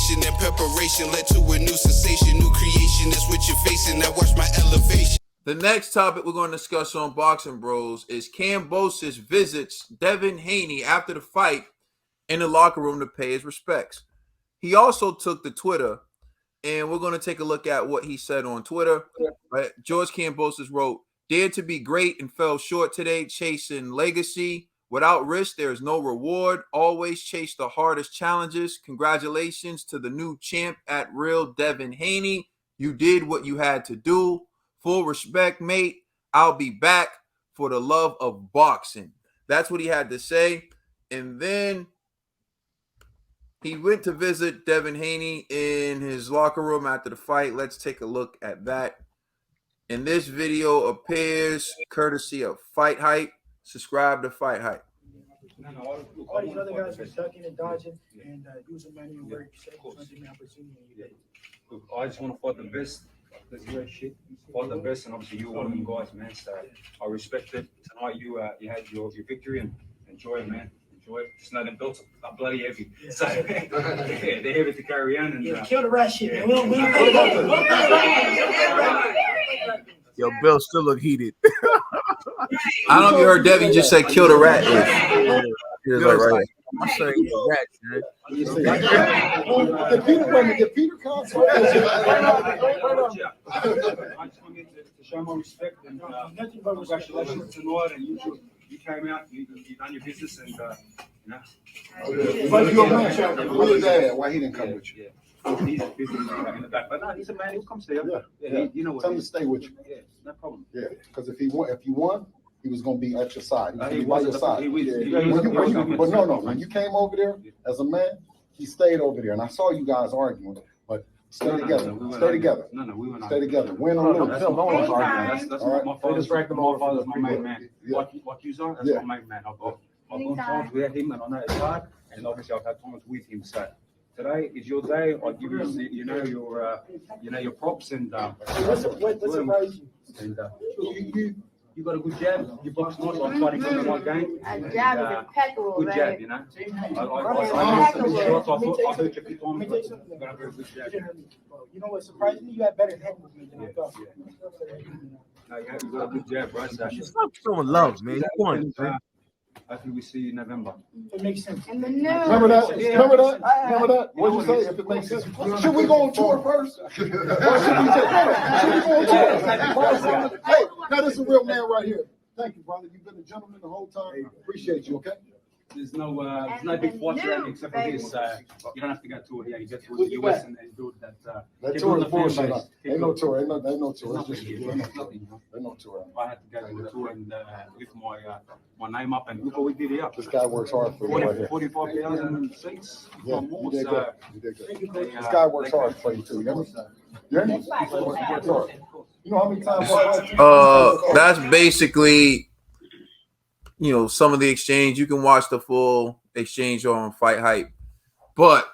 motivation and preparation led to a new sensation, new creation. That's what you're facing. Now watch my elevation. The next topic we're going to discuss on Boxing Bros is Kambosos visits Devin Haney after the fight in the locker room to pay his respects. He also took to Twitter, and we're going to take a look at what he said on Twitter. Right? George Kambosos wrote, "Dared to be great and fell short today, chasing legacy. Without risk, there is no reward. Always chase the hardest challenges. Congratulations to the new champ at Real Devin Haney. You did what you had to do. Full respect, mate. I'll be back for the love of boxing." That's what he had to say. And then he went to visit Devin Haney in his locker room after the fight. Let's take a look at that. And this video appears courtesy of Fight Hype. Subscribe to Fight Hype. All these other guys are ducking and dodging and using money and work. Look, I just want to fight the best. That's great shit. Fight the best, and obviously you're one of them guys, man. So I respect it. Tonight you had your victory, and enjoy it, man. Enjoy it. Just know them belts are bloody heavy. Yeah. So yeah, they're heavy to carry on. And kill the rat shit, man. Your belt still look heated. I don't know if you heard Devin just say kill the rat. He was like, right. I'm saying the rat, man. The Peter concert. I just wanted to show my respect and congratulations tonight. And you came out, you done your business, and you know. But you're a man. Where's that? Why he didn't come with you? Yeah. He's busy in the back, but no, he's a man. He'll come stay. Yeah. You know what? Tell him to stay with you. Yeah, no problem. Yeah, because if you won, he was going to be at your side. He He was was by your at the- side. But no. When you came over there as a man, he stayed over there, and I saw you guys arguing. But stay together. Stay together. No, we went. Stay together. Win or lose. That's my father's my main man. Yeah. Like you saw, that's my main man. I've gone times without him, and I know it's hard. And obviously, I've had times with him. So today is your day. I give you, your props and. What surprised you? And you got a good jab. You box nice. I'm fighting in my game. A jab is impeccable, Good right? jab, you know. I hurt you a few times. Let me tell you something. You got a very good jab. You know what surprised me? You had better head movement than I thought. No, you got a good jab, right? Stop showing love, man. Come on, man. Hopefully we see you in November. It makes sense. And the news. Remember that? Remember that? What'd you say? If it makes sense. Should we go on tour first? Or should we go on tour? Hey, now this is a real man right here. Thank you, brother. You've been a gentleman the whole time. Appreciate you, okay? There's no big fights around except for this. You don't have to go to it. Yeah, you get to the US and do that. That tour is bullshit. Ain't no tour. Ain't no tour. It's Nothing just here. Nothing. ain't no tour. I had to go to the tour and lift my name up, and look what we did here. This guy works hard for you right here. 45,000 seats. Yeah, More, you did so good. You did good. This guy works hard for you too. You hear me? You hear me? He works hard. You know how many times? That's basically, some of the exchange. You can watch the full exchange on Fight Hype. But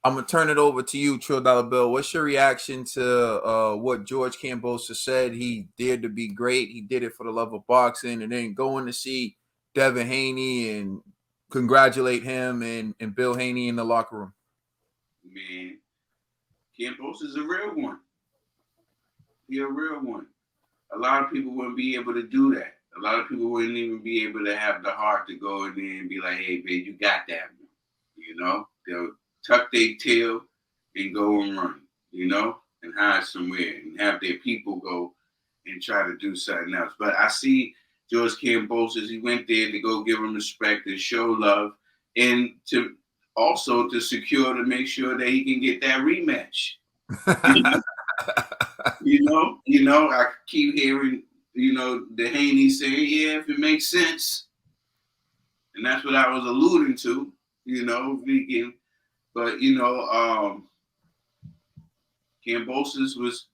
I'm going to turn it over to you, Trill Dollar Bill. What's your reaction to what George Kambosos said? He dared to be great. He did it for the love of boxing. And then going to see Devin Haney and congratulate him and Bill Haney in the locker room. Man, Kambosos is a real one. He's a real one. A lot of people wouldn't be able to do that. A lot of people wouldn't even be able to have the heart to go in there and be like, hey, babe, you got that. They'll tuck their tail and go and run, and hide somewhere and have their people go and try to do something else. But I see George Kambosos, he went there to go give him respect and show love and to secure to make sure that he can get that rematch. I keep hearing, the Haney saying, yeah, if it makes sense. And that's what I was alluding to, vegan. But, Kambosos was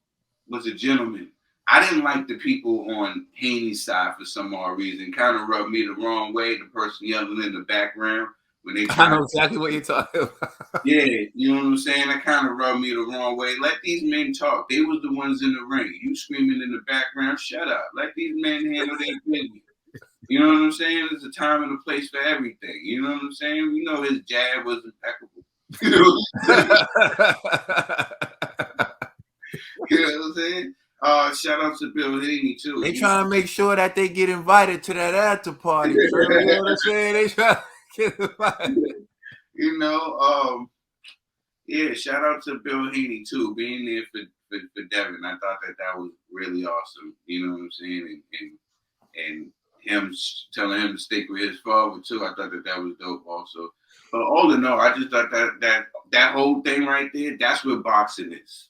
a gentleman. I didn't like the people on Haney's side for some odd reason. Kind of rubbed me the wrong way, the person yelling in the background. When they I know exactly what you're talking about. Yeah, you know what I'm saying? That kind of rubbed me the wrong way. Let these men talk. They was the ones in the ring. You screaming in the background, shut up. Let these men handle their business. You know what I'm saying? There's a time and a place for everything. You know what I'm saying? His jab was impeccable. You know what I'm saying? Shout out to Bill Haney too. They trying to make sure that they get invited to that after party. You know what I'm saying? They trying to get invited. You know, yeah, shout out to Bill Haney too, being there for Devin. I thought that was really awesome. You know what I'm saying? And him telling him to stick with his father too. I thought that was dope also. But all in all, I just thought that whole thing right there, that's what boxing is.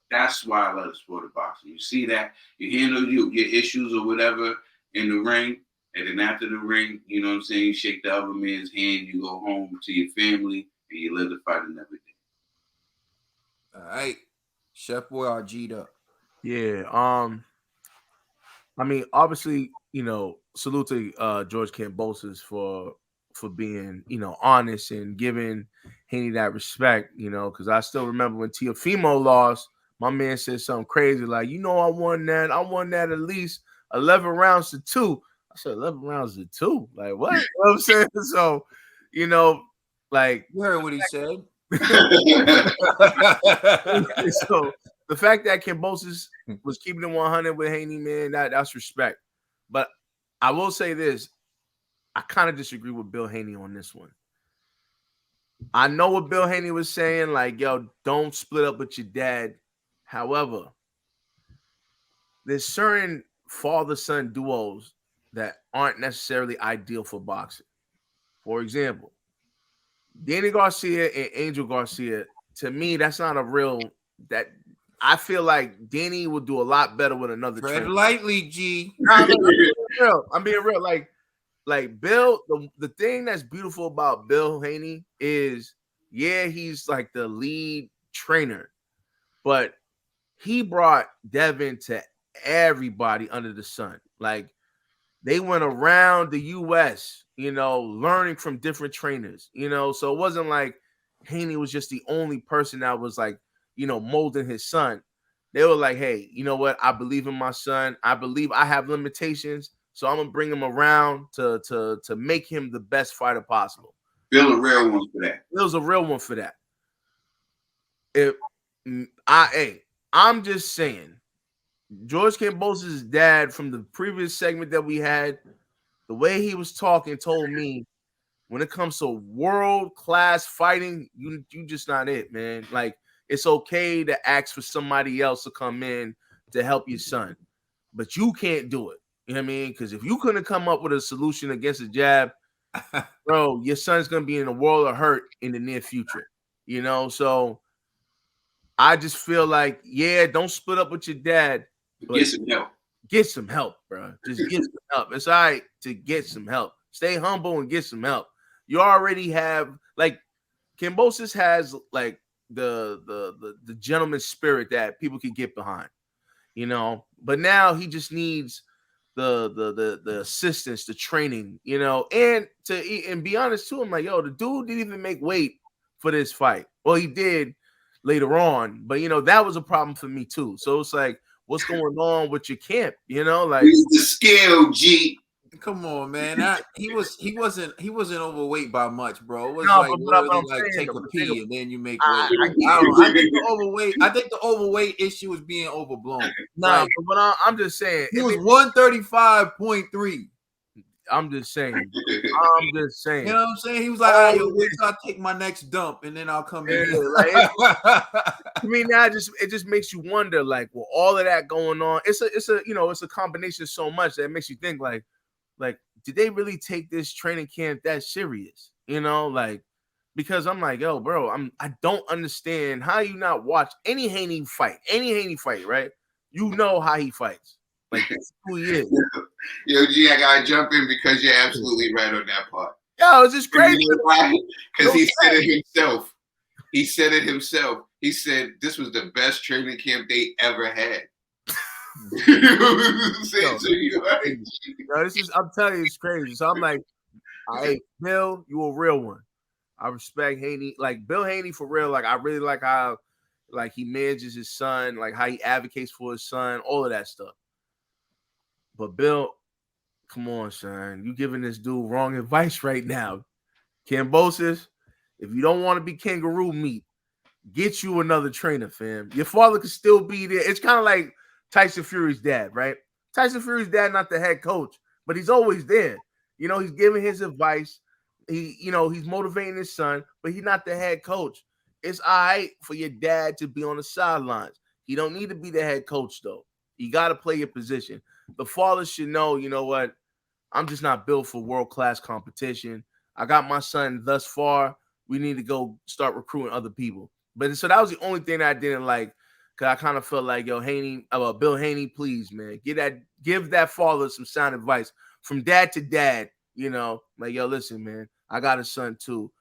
That's why I love the sport of boxing. You see that, you handle your issues or whatever in the ring, and then after the ring, you know what I'm saying, you shake the other man's hand, you go home to your family, and you live the fight another day. All right. Chef Boy RG'd up. Yeah. I mean, obviously, you know, salute to George Kambosos for being, you know, honest and giving Haney that respect, you know, because I still remember when Teofimo lost, my man said something crazy like, you know, I won that at least 11 rounds to 2. I said 11 rounds to 2. Like, what? You know what I'm saying? So, you know, like, You heard what he said. so the fact that Kambosos was keeping it 100 with Haney, man, that's respect. But I will say this, I kind of disagree with Bill Haney on this one. I know what Bill Haney was saying, like, yo, don't split up with your dad. However, there's certain father-son duos that aren't necessarily ideal for boxing. For example, Danny Garcia and Angel Garcia, to me, that's not a real that I feel like Danny would do a lot better with another Tread trainer. lightly, G. I'm being real. Like Bill, the thing that's beautiful about Bill Haney is, yeah, he's like the lead trainer, but he brought Devin to everybody under the sun. Like they went around the US, you know, learning from different trainers, you know. So it wasn't like Haney was just the only person that was like, you know, molding his son. They were like, hey, you know what? I believe in my son. I believe I have limitations. So I'm gonna bring him around to make him the best fighter possible. Bill a real one for that. Bill's a real one for that. I'm just saying, George Kambosos' dad from the previous segment that we had, the way he was talking told me when it comes to world-class fighting, you just not it, man. Like, it's okay to ask for somebody else to come in to help your son, but you can't do it. You know what I mean? Because if you couldn't come up with a solution against a jab, bro, your son's going to be in a world of hurt in the near future. You know? So I just feel like, yeah, don't split up with your dad. But get some help. Get some help, bro. Just get some help. It's all right to get some help. Stay humble and get some help. You already have, like, Kambosos has like the gentleman's spirit that people can get behind, you know. But now he just needs the assistance, the training, you know, and be honest too. I'm like, yo, the dude didn't even make weight for this fight. Well, he did later on, but you know that was a problem for me too. So it's like, what's going on with your camp? You know, like use the scale, G. Come on, man. He wasn't overweight by much, bro. It was no, like literally like take a pee and then you make weight. I think the overweight issue is being overblown. No, like, but I'm just saying he was 135.3. I'm just saying. You know what I'm saying? He was like, all right, wait till I take my next dump and then I'll come in here. Like, I mean, now it just makes you wonder, like, well, all of that going on, it's a combination of so much that makes you think like, did they really take this training camp that serious? You know, like, because I'm like, yo, bro, I don't understand how you not watch any Haney fight, right? You know how he fights. Like, that's who he is. Yo, G, I gotta jump in because you're absolutely right on that part. Yo, it's just crazy. Because he said it himself. He said it himself. He said this was the best training camp they ever had. You know what I'm saying? So you're right. No, I'm telling you, it's crazy. So I'm like, hey, Bill, you a real one. I respect Haney. Like, Bill Haney, for real. Like, I really like how, like, he manages his son, like how he advocates for his son, all of that stuff. But Bill, come on, son. You giving this dude wrong advice right now. Kambosos, If you don't want to be kangaroo meat, get you another trainer, fam. Your father could still be there. It's kind of like Tyson Fury's dad, right? Tyson Fury's dad, not the head coach, but he's always there. You know, he's giving his advice. He's motivating his son, but he's not the head coach. It's all right for your dad to be on the sidelines. He don't need to be the head coach, though. You got to play your position. The father should know, you know what? I'm just not built for world-class competition. I got my son thus far. We need to go start recruiting other people. But so that was the only thing that I didn't like, because I kind of felt like, Bill Haney, please, man, give that father some sound advice from dad to dad. You know, like, yo, listen, man, I got a son too,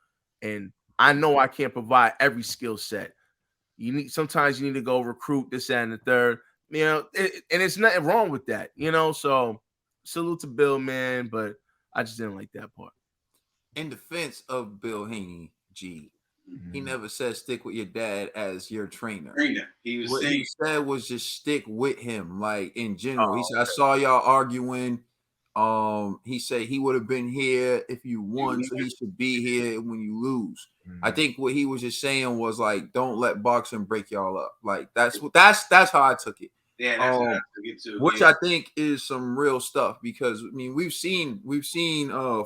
and I know I can't provide every skill set. Sometimes you need to go recruit this, that, and the third. You know, and it's nothing wrong with that. You know, so salute to Bill, man, but I just didn't like that part. In defense of Bill Haney, he never said stick with your dad as your trainer. What he said was just stick with him, like in general. He said, I saw y'all arguing. He said he would have been here if you won, so he should be here when you lose. I think what he was just saying was like, don't let boxing break y'all up. Like that's how I took it. Yeah, that's how I took it too. Which I think is some real stuff, because I mean we've seen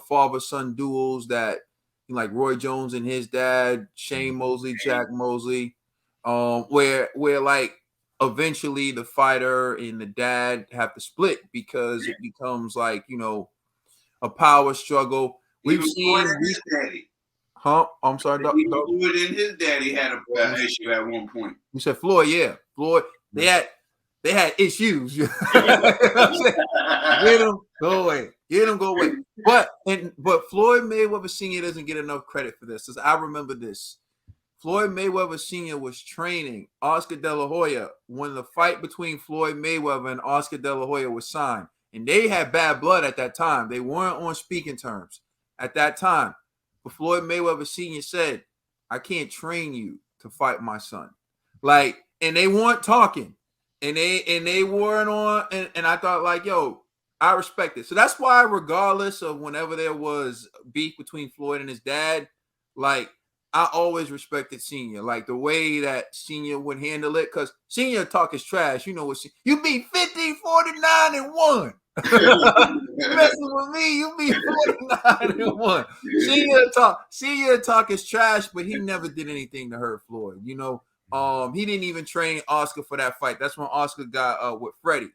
father-son duels that, like Roy Jones and his dad, Shane Mosley, Jack Mosley, where like eventually the fighter and the dad have to split because it becomes like, you know, a power struggle. We've seen his daddy. Huh? I'm sorry, Floyd and his daddy had an issue at one point. You said Floyd, yeah. Floyd, they had issues. Get him, go away. Get him, go away. But Floyd Mayweather Sr. doesn't get enough credit for this. Because I remember this. Floyd Mayweather Sr. was training Oscar De La Hoya when the fight between Floyd Mayweather and Oscar De La Hoya was signed. And they had bad blood at that time. They weren't on speaking terms at that time. But Floyd Mayweather Sr. said, I can't train you to fight my son. Like, and they weren't talking. And they weren't on. And I thought, like, yo, I respect it. So that's why, regardless of whenever there was beef between Floyd and his dad, like, I always respected Senior. Like, the way that Senior would handle it. Because Senior talk is trash. You know what? You beat 50, 49, and 1. You messing with me, you beat 49 and 1. Senior talk is trash, but he never did anything to hurt Floyd. You know, he didn't even train Oscar for that fight. That's when Oscar got with Freddie.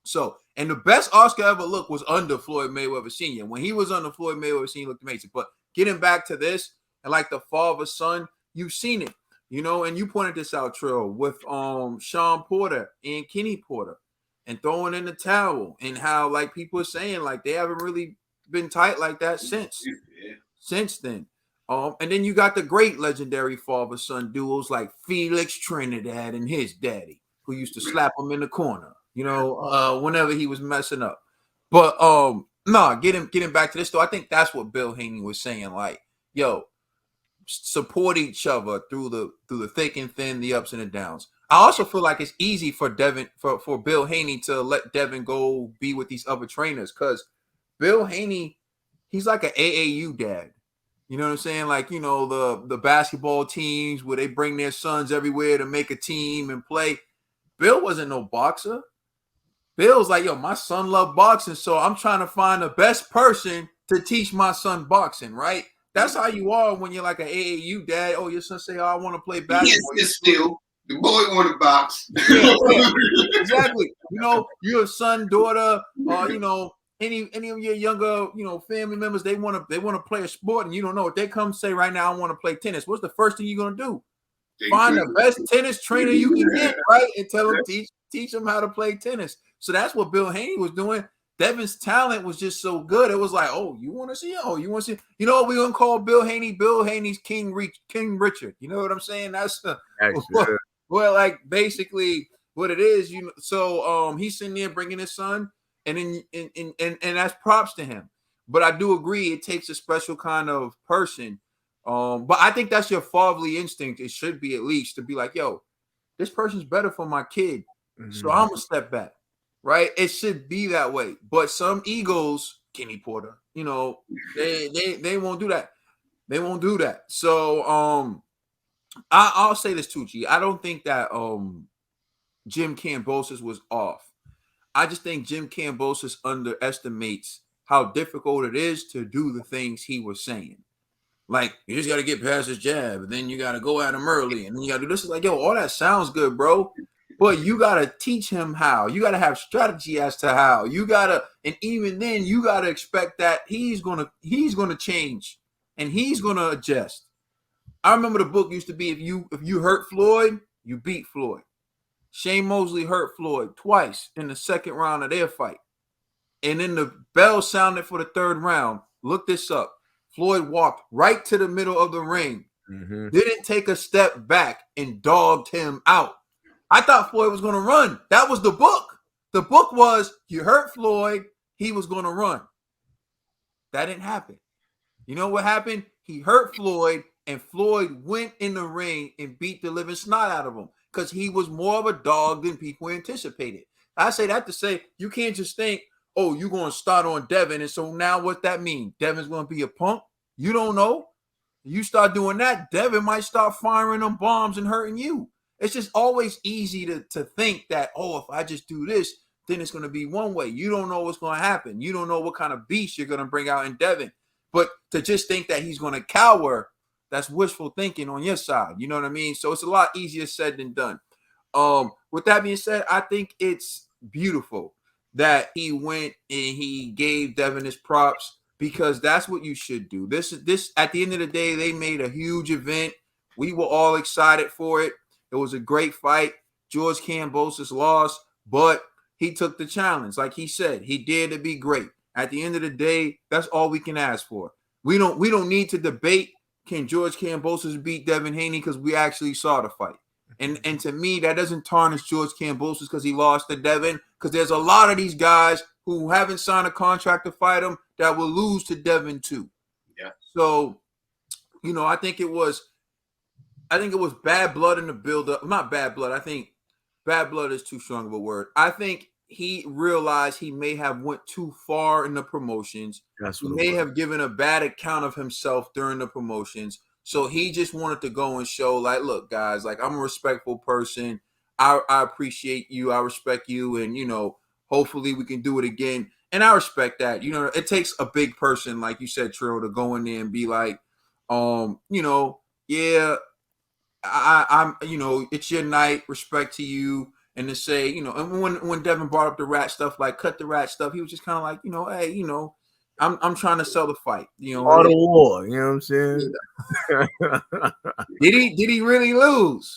So, and the best Oscar ever looked was under Floyd Mayweather Sr. When he was under Floyd Mayweather Sr., looked amazing. But getting back to this, and like the father-son, you've seen it, you know, and you pointed this out, Trill, with Sean Porter and Kenny Porter, and throwing in the towel, and how, like, people are saying, like, they haven't really been tight like that since then. And then you got the great legendary father-son duels like Felix Trinidad and his daddy, who used to slap him in the corner, you know, whenever he was messing up. But getting back to this though, I think that's what Bill Haney was saying. Like, yo, support each other through the thick and thin, the ups and the downs. I also feel like it's easy for for Bill Haney to let Devin go be with these other trainers, because Bill Haney, he's like an AAU dad. You know what I'm saying? Like, you know, the basketball teams where they bring their sons everywhere to make a team and play. Bill wasn't no boxer. Bill's like, yo, my son loved boxing, so I'm trying to find the best person to teach my son boxing, right? That's how you are when you're like an AAU dad. Oh, your son say, oh, I want to play basketball. Yes, still. The boy want to box. Yeah, exactly. You know, your son, daughter, you know, any of your younger, you know, family members, they want to play a sport, and you don't know what they come say right now. I want to play tennis. What's the first thing you're gonna do? Find the best tennis trainer you can get, right, and tell them teach them how to play tennis. So that's what Bill Haney was doing. Devin's talent was just so good. It was like, oh, you want to see? Oh, you want to see? You know what we're gonna call Bill Haney? Bill Haney's King Richard. You know what I'm saying? That's well, like basically what it is. You know, so he's sitting there bringing his son. And that's props to him. But I do agree it takes a special kind of person. But I think that's your fatherly instinct. It should be, at least, to be like, yo, this person's better for my kid. So I'm gonna step back. Right? It should be that way. But some egos, Kenny Porter, you know, they won't do that. They won't do that. So I'll say this too, G. I don't think that Jim Kambosos was off. I just think Jim Kambosos underestimates how difficult it is to do the things he was saying. Like, you just got to get past his jab, and then you got to go at him early, and then you got to do this. Is like, yo, all that sounds good, bro. But you got to teach him how. You got to have strategy as to how. You got to, and even then, you got to expect that he's gonna change, and he's gonna adjust. I remember the book used to be if you hurt Floyd, you beat Floyd. Shane Mosley hurt Floyd twice in the second round of their fight. And then the bell sounded for the third round. Look this up. Floyd walked right to the middle of the ring, didn't take a step back, and dogged him out. I thought Floyd was going to run. That was the book. The book was, you hurt Floyd, he was going to run. That didn't happen. You know what happened? He hurt Floyd, and Floyd went in the ring and beat the living snot out of him because he was more of a dog than people anticipated. I say that to say you can't just think, oh, you're going to start on Devin, and so now what that mean? Devin's going to be a punk? You don't know. You start doing that, Devin might start firing them bombs and hurting you. It's just always easy to think that, oh, if I just do this, then it's going to be one way. You don't know what's going to happen. You don't know what kind of beast you're going to bring out in Devin. But to just think that he's going to cower, that's wishful thinking on your side. You know what I mean? So it's a lot easier said than done. With that being said, I think it's beautiful that he went and he gave Devin his props because that's what you should do. This at the end of the day, they made a huge event. We were all excited for it. It was a great fight. George Kambosos lost, but he took the challenge. Like he said, he dared to be great. At the end of the day, that's all we can ask for. We don't need to debate can George Kambosos beat Devin Haney because we actually saw the fight. And to me, that doesn't tarnish George Kambosos because he lost to Devin, because there's a lot of these guys who haven't signed a contract to fight him that will lose to Devin too. Yeah. So, I think it was bad blood in the build-up. Not bad blood. I think bad blood is too strong of a word. I think he realized he may have went too far in the promotions. He may have given a bad account of himself during the promotions. So he just wanted to go and show, like, look, guys, like, I'm a respectful person. I appreciate you. I respect you. And, hopefully we can do it again. And I respect that. It takes a big person, like you said, Trill, to go in there and be like, yeah, I'm, it's your night. Respect to you. And to say, and when Devin brought up the rat stuff, like cut the rat stuff, he was just kind of like, hey, I'm trying to sell the fight. All the war, you know what I'm saying? Did he really lose?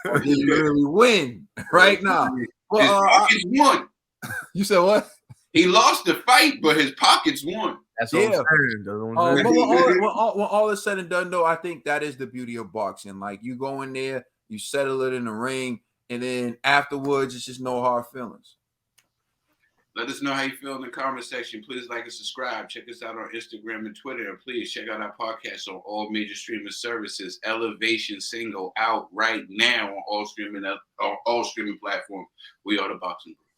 Or did he really win right now? His pockets won. You said what? He lost the fight, but his pockets won. That's what I'm saying. But when all is said and done, though, I think that is the beauty of boxing. Like, you go in there, you settle it in the ring, and then afterwards, it's just no hard feelings. Let us know how you feel in the comment section. Please like and subscribe. Check us out on Instagram and Twitter. And please check out our podcast on all major streaming services. Elevation single out right now on all streaming platforms. We are the Boxing Bros.